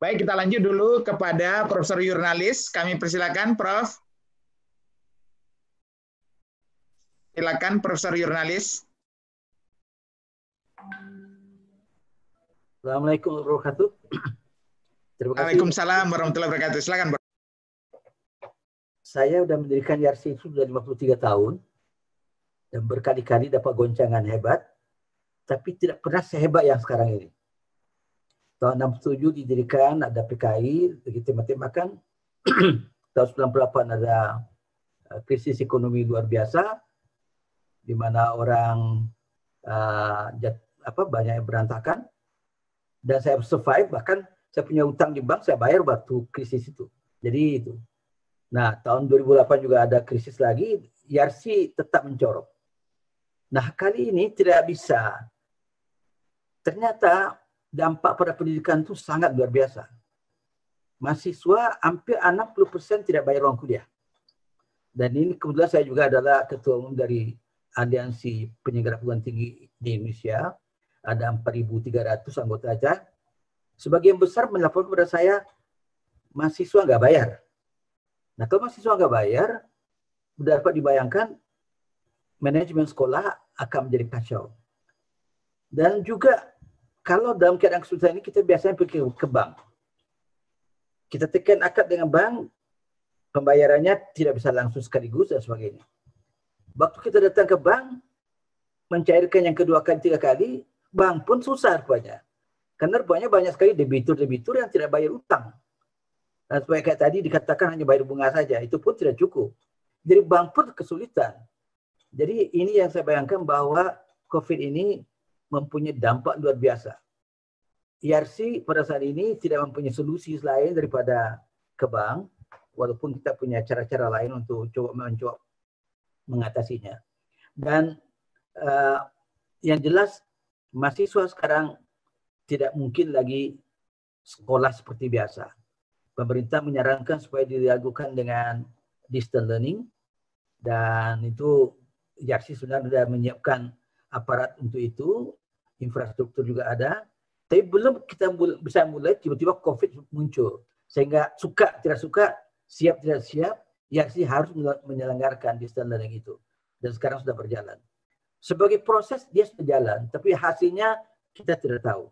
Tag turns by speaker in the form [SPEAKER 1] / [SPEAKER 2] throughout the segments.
[SPEAKER 1] Baik, kita lanjut dulu kepada Profesor Jurnalis. Kami persilakan, Prof. Silakan, Profesor Jurnalis.
[SPEAKER 2] Assalamualaikum warahmatullahi wabarakatuh. Terima kasih.
[SPEAKER 1] Waalaikumsalam warahmatullahi wabarakatuh. Silakan, Prof.
[SPEAKER 2] Saya sudah mendirikan YARSI itu sudah 53 tahun dan berkali-kali dapat goncangan hebat, tapi tidak pernah sehebat yang sekarang ini. Tahun 67 didirikan, ada PKI, begitu tembak-tembakan. Tahun 98 ada krisis ekonomi luar biasa, di mana orang banyak yang berantakan. Dan saya survive, bahkan saya punya utang di bank, saya bayar waktu krisis itu. Jadi itu. Nah, tahun 2008 juga ada krisis lagi, YARSI tetap mencorok. Nah, kali ini tidak bisa. Ternyata dampak pada pendidikan itu sangat luar biasa. Mahasiswa hampir 60% tidak bayar uang kuliah. Dan ini kebetulan saya juga adalah ketua umum dari Aliansi Penyelenggara Perguruan Tinggi di Indonesia. Ada 4.300 anggota aja. Sebagian besar melapor kepada saya, mahasiswa nggak bayar. Nah, kalau mahasiswa nggak bayar, sudah dapat dibayangkan manajemen sekolah akan menjadi kacau. Dan juga kalau dalam keadaan kesulitan ini kita biasanya pergi ke bank. Kita tekan akad dengan bank, pembayarannya tidak bisa langsung sekaligus dan sebagainya. Waktu kita datang ke bank, mencairkan yang kedua kali, tiga kali, bank pun susah rupanya. Karena rupanya banyak sekali debitur-debitur yang tidak bayar utang. Dan supaya kayak tadi dikatakan hanya bayar bunga saja, itu pun tidak cukup. Jadi bank pun kesulitan. Jadi ini yang saya bayangkan bahwa COVID ini mempunyai dampak luar biasa. YARSI pada saat ini tidak mempunyai solusi selain daripada ke bank, walaupun kita punya cara-cara lain untuk mencoba mengatasinya. Dan yang jelas mahasiswa sekarang tidak mungkin lagi sekolah seperti biasa. Pemerintah menyarankan supaya dilakukan dengan distance learning, dan itu YARSI sudah menyiapkan aparat untuk itu, infrastruktur juga ada, tapi belum kita bisa mulai, tiba-tiba COVID muncul. Sehingga suka tidak suka, siap tidak siap, YARSI harus menyelenggarakan distance learning itu. Dan sekarang sudah berjalan. Sebagai proses dia sudah jalan, tapi hasilnya kita tidak tahu.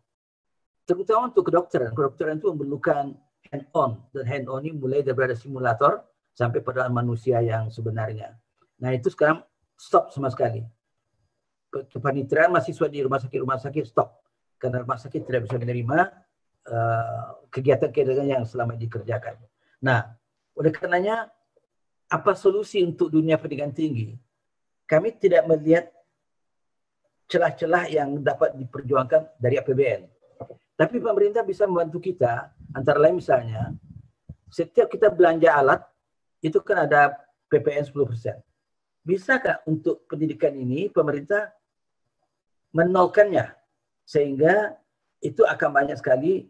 [SPEAKER 2] Terutama untuk kedokteran. Kedokteran itu memerlukan hand-on. Dan hand-on ini mulai daripada simulator sampai pada manusia yang sebenarnya. Nah itu sekarang stop sama sekali. Kepanitiaan mahasiswa di rumah sakit stop. Karena rumah sakit tidak bisa menerima kegiatan-kegiatan yang selama dikerjakan. Nah, oleh karenanya, apa solusi untuk dunia pendidikan tinggi? Kami tidak melihat celah-celah yang dapat diperjuangkan dari APBN. Tapi pemerintah bisa membantu kita, antara lain misalnya, setiap kita belanja alat, itu kan ada PPN 10%. Bisakah untuk pendidikan ini pemerintah menolkannya? Sehingga itu akan banyak sekali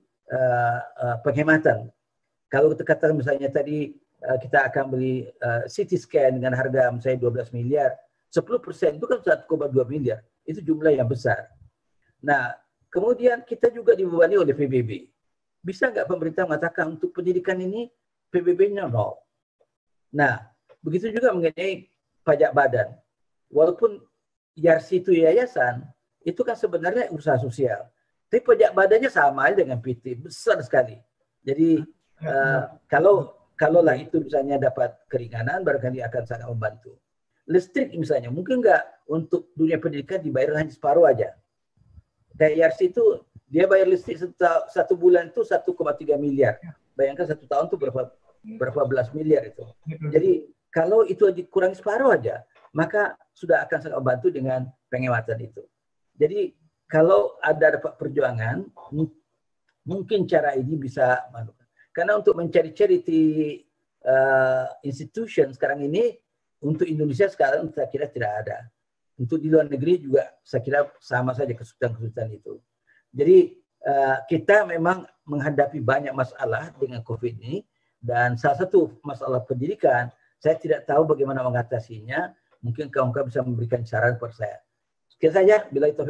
[SPEAKER 2] penghematan. Kalau kita katakan misalnya tadi kita akan beli CT scan dengan harga misalnya 12 miliar, 10% itu kan 1,2 miliar. Itu jumlah yang besar. Nah, kemudian kita juga dibebani oleh PBB. Bisa nggak pemerintah mengatakan untuk pendidikan ini PBB-nya nol? Nah, begitu juga mengenai pajak badan. Walaupun YARSI itu yayasan, itu kan sebenarnya usaha sosial. Tapi pajak badannya sama aja dengan PT, besar sekali. Jadi kalaulah itu misalnya dapat keringanan, barangkali akan sangat membantu. Listrik misalnya, mungkin nggak untuk dunia pendidikan dibayar hanya separuh aja. Kayak YARSI itu, dia bayar listrik satu bulan itu 1,3 miliar. Bayangkan satu tahun itu berapa belas miliar itu. Jadi kalau itu dikurangi separuh aja, maka sudah akan sangat membantu dengan penghematan itu. Jadi kalau ada dapat perjuangan, mungkin cara ini bisa. Karena untuk mencari charity institution sekarang ini, untuk Indonesia sekarang saya kira tidak ada. Untuk di luar negeri juga saya kira sama saja kesulitan-kesulitan itu. Jadi kita memang menghadapi banyak masalah dengan COVID ini, dan salah satu masalah pendidikan, saya tidak tahu bagaimana mengatasinya. Mungkin kawan-kawan bisa memberikan saran kepada saya. Sekian saja, bila itu